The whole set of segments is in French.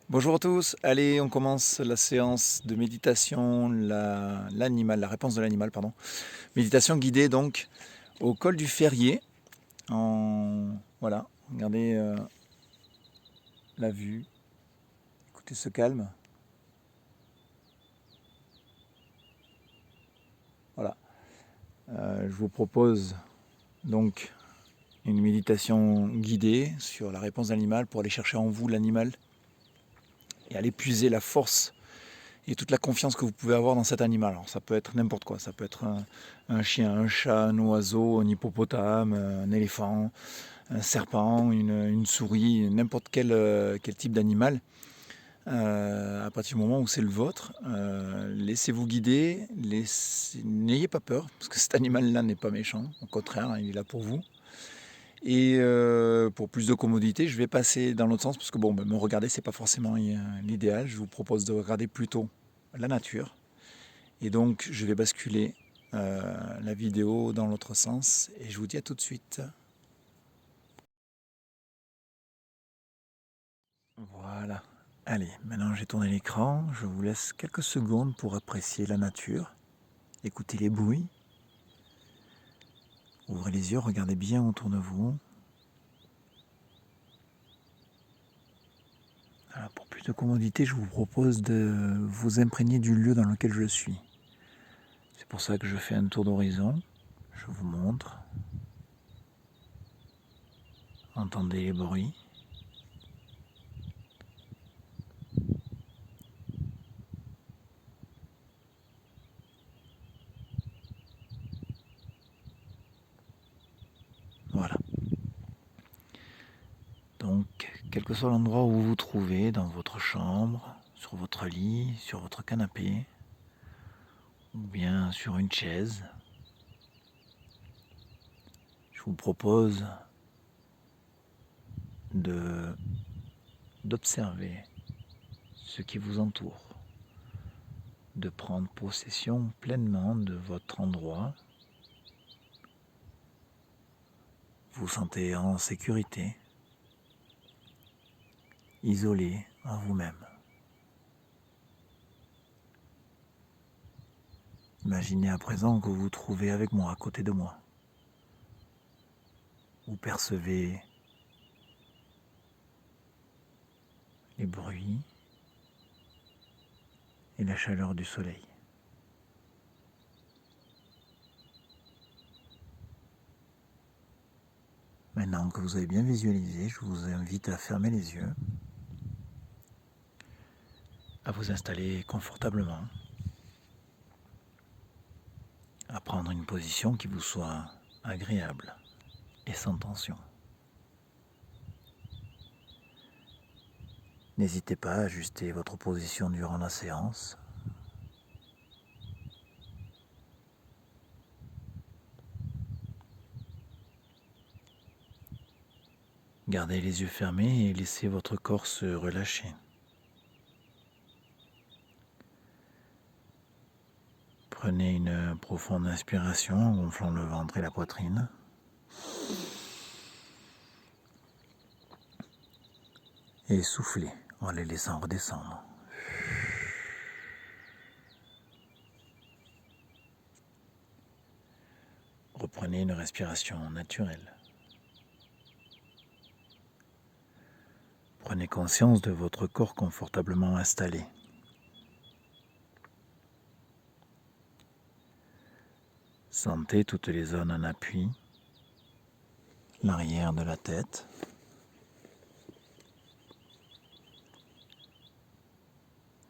Bonjour à tous, allez, on commence la séance de méditation, la réponse de l'animal, pardon. Méditation guidée donc au col du Ferrier. Voilà, regardez la vue, écoutez ce calme. Voilà, je vous propose donc une méditation guidée sur la réponse de l'animal pour aller chercher en vous l'animal et aller puiser la force et toute la confiance que vous pouvez avoir dans cet animal. Alors ça peut être n'importe quoi, ça peut être un chien, un chat, un oiseau, un hippopotame, un éléphant, un serpent, une souris, n'importe quel type d'animal. À partir du moment où c'est le vôtre, laissez-vous guider, n'ayez pas peur, parce que cet animal-là n'est pas méchant, au contraire, il est là pour vous. Et pour plus de commodité, je vais passer dans l'autre sens, parce que bon, me regarder, c'est pas forcément l'idéal. Je vous propose de regarder plutôt la nature. Et donc, je vais basculer la vidéo dans l'autre sens, et je vous dis à tout de suite. Voilà. Allez, maintenant j'ai tourné l'écran, je vous laisse quelques secondes pour apprécier la nature, écouter les bruits, ouvrez les yeux, regardez bien autour de vous. Alors, pour plus de commodité, je vous propose de vous imprégner du lieu dans lequel je suis. C'est pour ça que je fais un tour d'horizon, je vous montre, entendez les bruits. Voilà. Donc, quel que soit l'endroit où vous vous trouvez, dans votre chambre, sur votre lit, sur votre canapé, ou bien sur une chaise, je vous propose d'observer ce qui vous entoure, de prendre possession pleinement de votre endroit. Vous sentez en sécurité, isolé en vous-même. Imaginez à présent que vous vous trouvez avec moi, à côté de moi. Vous percevez les bruits et la chaleur du soleil. Maintenant que vous avez bien visualisé, je vous invite à fermer les yeux, à vous installer confortablement, à prendre une position qui vous soit agréable et sans tension. N'hésitez pas à ajuster votre position durant la séance. Gardez les yeux fermés et laissez votre corps se relâcher. Prenez une profonde inspiration en gonflant le ventre et la poitrine. Et soufflez en les laissant redescendre. Reprenez une respiration naturelle. Prenez conscience de votre corps confortablement installé. Sentez toutes les zones en appui, l'arrière de la tête,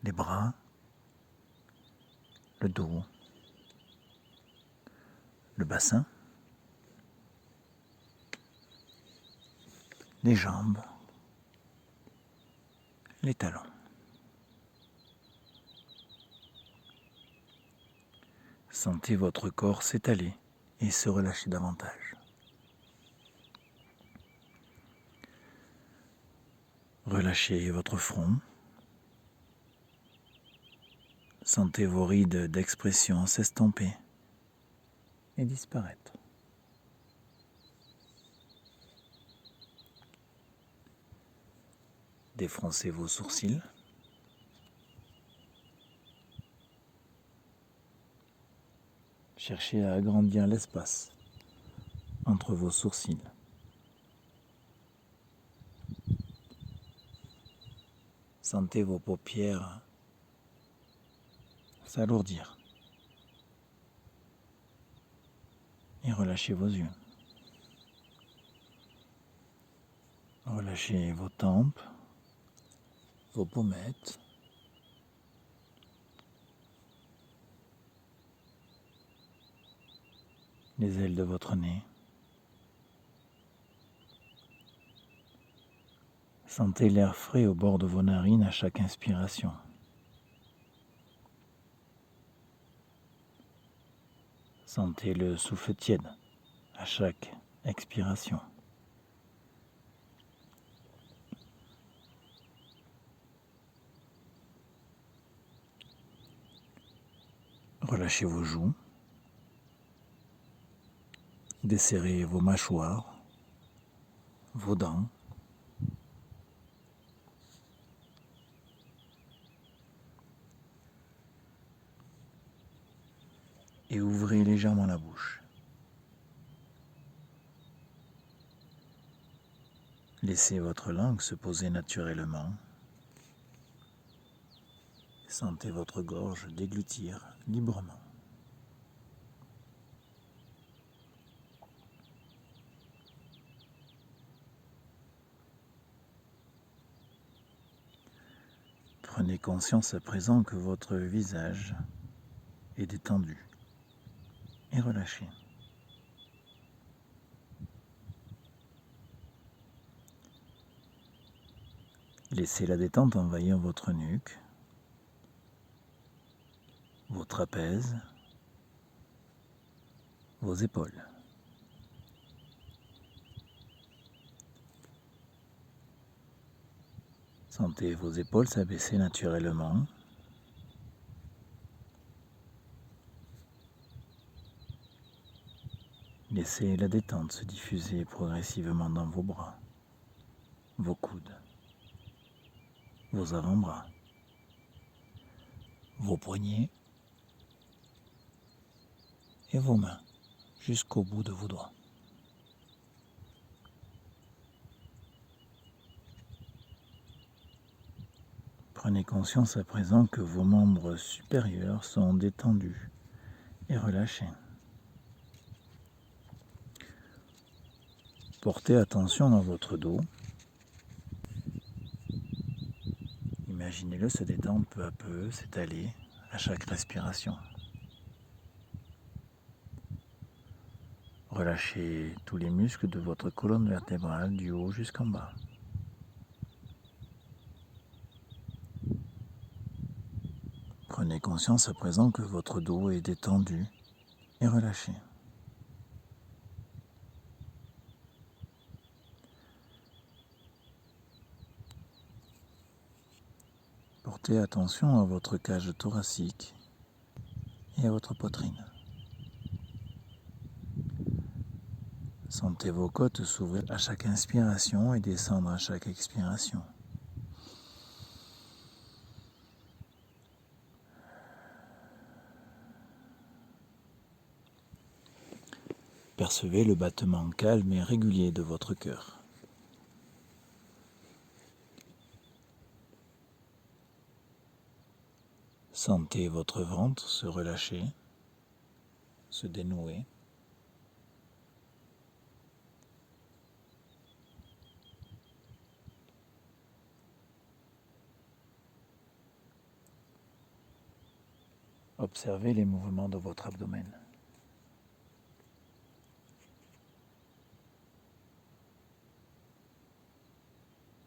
les bras, le dos, le bassin, les jambes, les talons. Sentez votre corps s'étaler et se relâcher davantage. Relâchez votre front. Sentez vos rides d'expression s'estomper et disparaître. Défroncez vos sourcils. Cherchez à agrandir l'espace entre vos sourcils. Sentez vos paupières s'alourdir. Et relâchez vos yeux. Relâchez vos tempes, vos pommettes. Les ailes de votre nez. Sentez l'air frais au bord de vos narines à chaque inspiration. Sentez le souffle tiède à chaque expiration. Relâchez vos joues. Desserrez vos mâchoires, vos dents. Et ouvrez légèrement la bouche. Laissez votre langue se poser naturellement. Sentez votre gorge déglutir librement. Prenez conscience à présent que votre visage est détendu et relâché. Laissez la détente envahir votre nuque, vos trapèzes, vos épaules. Sentez vos épaules s'abaisser naturellement. Laissez la détente se diffuser progressivement dans vos bras, vos coudes, vos avant-bras, vos poignets et vos mains jusqu'au bout de vos doigts. Prenez conscience à présent que vos membres supérieurs sont détendus et relâchés. Portez attention dans votre dos. Imaginez-le se détendre peu à peu, s'étaler à chaque respiration. Relâchez tous les muscles de votre colonne vertébrale du haut jusqu'en bas. Prenez conscience à présent que votre dos est détendu et relâché. Portez attention à votre cage thoracique et à votre poitrine. Sentez vos côtes s'ouvrir à chaque inspiration et descendre à chaque expiration. Percevez le battement calme et régulier de votre cœur. Sentez votre ventre se relâcher, se dénouer. Observez les mouvements de votre abdomen.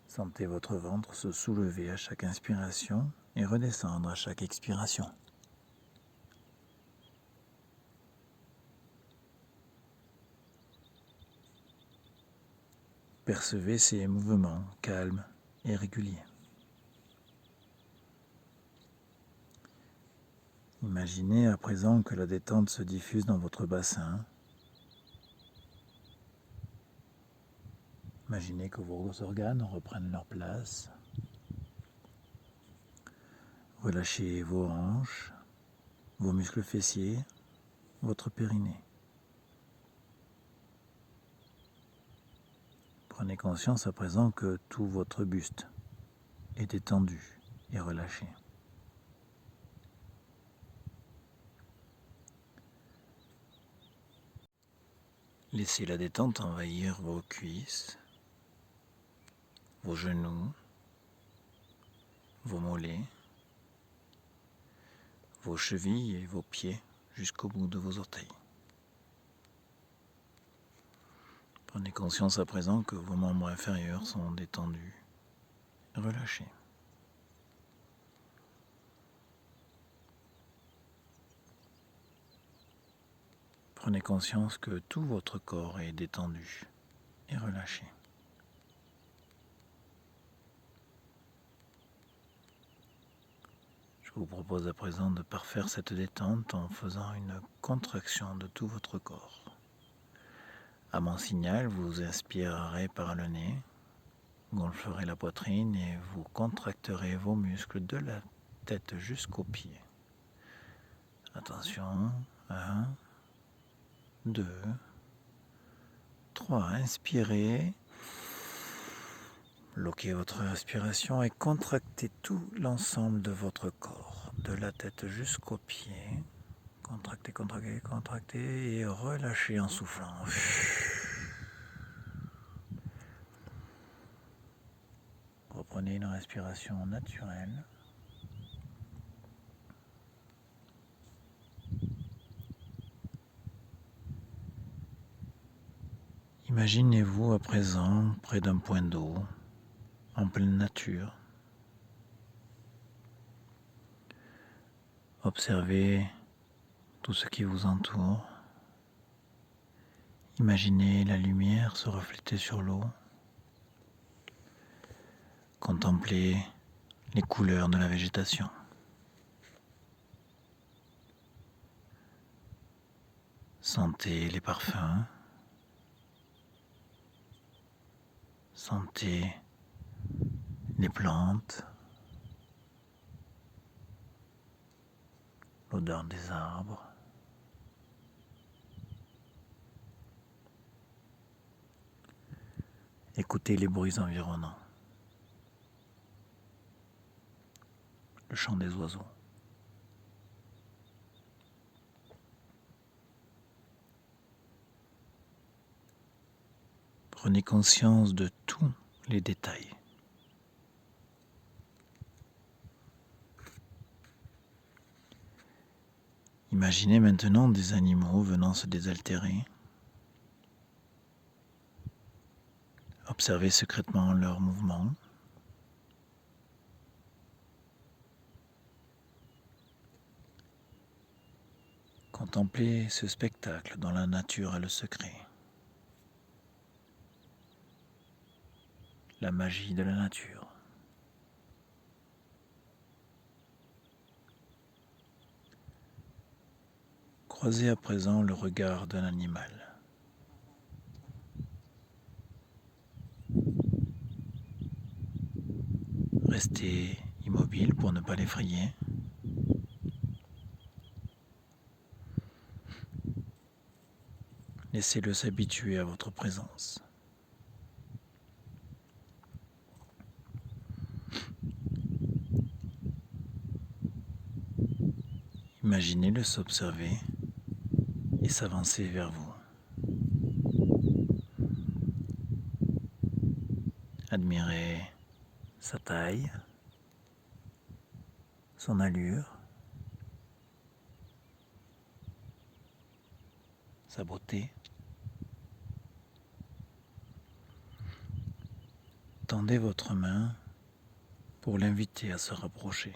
Sentez votre ventre se soulever à chaque inspiration et redescendre à chaque expiration. Percevez ces mouvements calmes et réguliers. Imaginez à présent que la détente se diffuse dans votre bassin. Imaginez que vos organes reprennent leur place Relâchez vos hanches, vos muscles fessiers, votre périnée. Prenez conscience à présent que tout votre buste est détendu et relâché. Laissez la détente envahir vos cuisses, vos genoux, vos mollets, vos chevilles et vos pieds jusqu'au bout de vos orteils. Prenez conscience à présent que vos membres inférieurs sont détendus et relâchés. Prenez conscience que tout votre corps est détendu et relâché. Je vous propose à présent de parfaire cette détente en faisant une contraction de tout votre corps. À mon signal, vous inspirerez par le nez, gonflerez la poitrine et vous contracterez vos muscles de la tête jusqu'aux pieds. Attention, 1, 2, 3, inspirez, bloquez votre respiration et contractez tout l'ensemble de votre corps, de la tête jusqu'aux pieds. Contractez, contractez, contractez et relâchez en soufflant. Reprenez une respiration naturelle. Imaginez-vous à présent près d'un point d'eau, en pleine nature. Observez tout ce qui vous entoure. Imaginez la lumière se refléter sur l'eau. Contemplez les couleurs de la végétation. Sentez les parfums. Sentez les plantes. L'odeur des arbres. Écoutez les bruits environnants. Le chant des oiseaux. Prenez conscience de tous les détails. Imaginez maintenant des animaux venant se désaltérer. Observez secrètement leurs mouvements. Contemplez ce spectacle dont la nature a le secret. La magie de la nature. Croisez à présent le regard d'un animal. Restez immobile pour ne pas l'effrayer. Laissez-le s'habituer à votre présence. Imaginez-le s'observer et s'avancer vers vous. Admirez sa taille, son allure, sa beauté. Tendez votre main pour l'inviter à se rapprocher.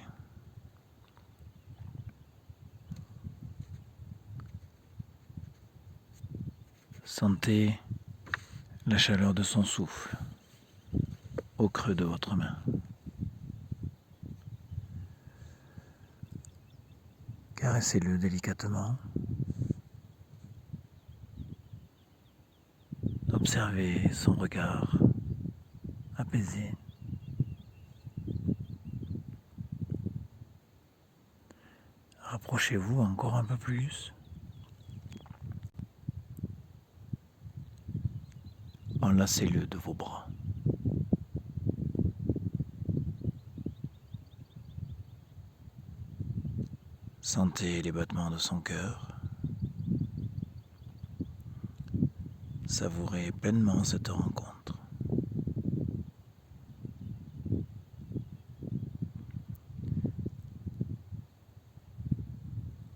Sentez la chaleur de son souffle au creux de votre main. Caressez-le délicatement. Observez son regard apaisé. Rapprochez-vous encore un peu plus. Enlacez-le de vos bras. Sentez les battements de son cœur. Savourez pleinement cette rencontre.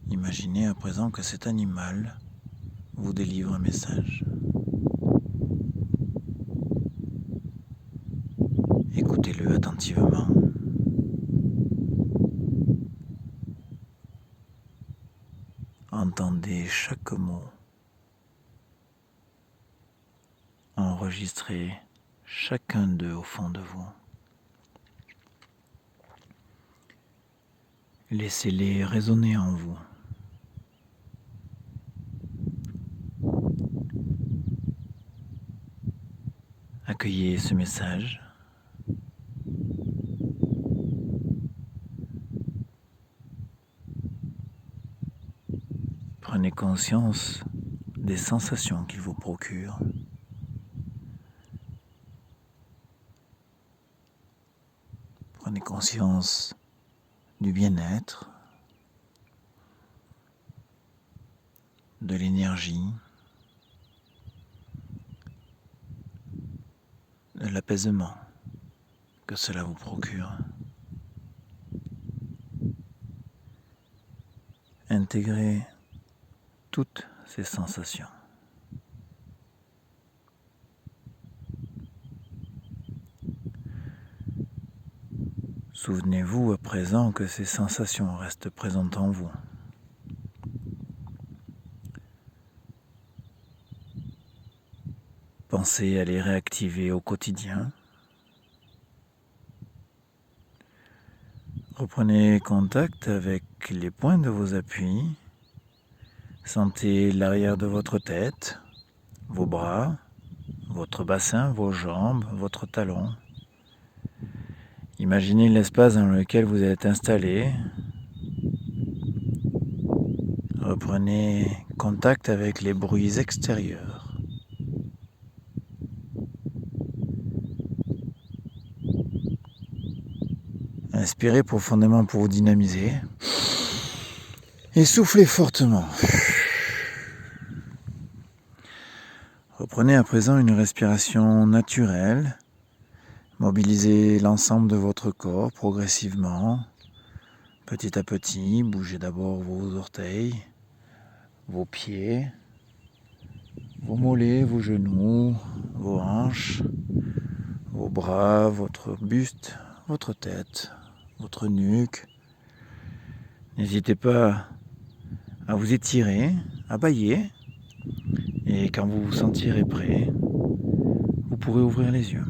Imaginez à présent que cet animal vous délivre un message. Écoutez-le attentivement. Entendez chaque mot. Enregistrez chacun d'eux au fond de vous. Laissez-les résonner en vous. Accueillez ce message. Prenez conscience des sensations qu'il vous procure. Prenez conscience du bien-être, de l'énergie, de l'apaisement que cela vous procure. Intégrez toutes ces sensations. Souvenez-vous à présent que ces sensations restent présentes en vous. Pensez à les réactiver au quotidien. Reprenez contact avec les points de vos appuis. Sentez l'arrière de votre tête, vos bras, votre bassin, vos jambes, votre talon. Imaginez l'espace dans lequel vous êtes installé. Reprenez contact avec les bruits extérieurs. Inspirez profondément pour vous dynamiser. Et soufflez fortement. Reprenez à présent une respiration naturelle. Mobilisez l'ensemble de votre corps progressivement. Petit à petit, bougez d'abord vos orteils, vos pieds, vos mollets, vos genoux, vos hanches, vos bras, votre buste, votre tête, votre nuque. N'hésitez pas à vous étirer, à bâiller. Et quand vous vous sentirez prêt, vous pourrez ouvrir les yeux.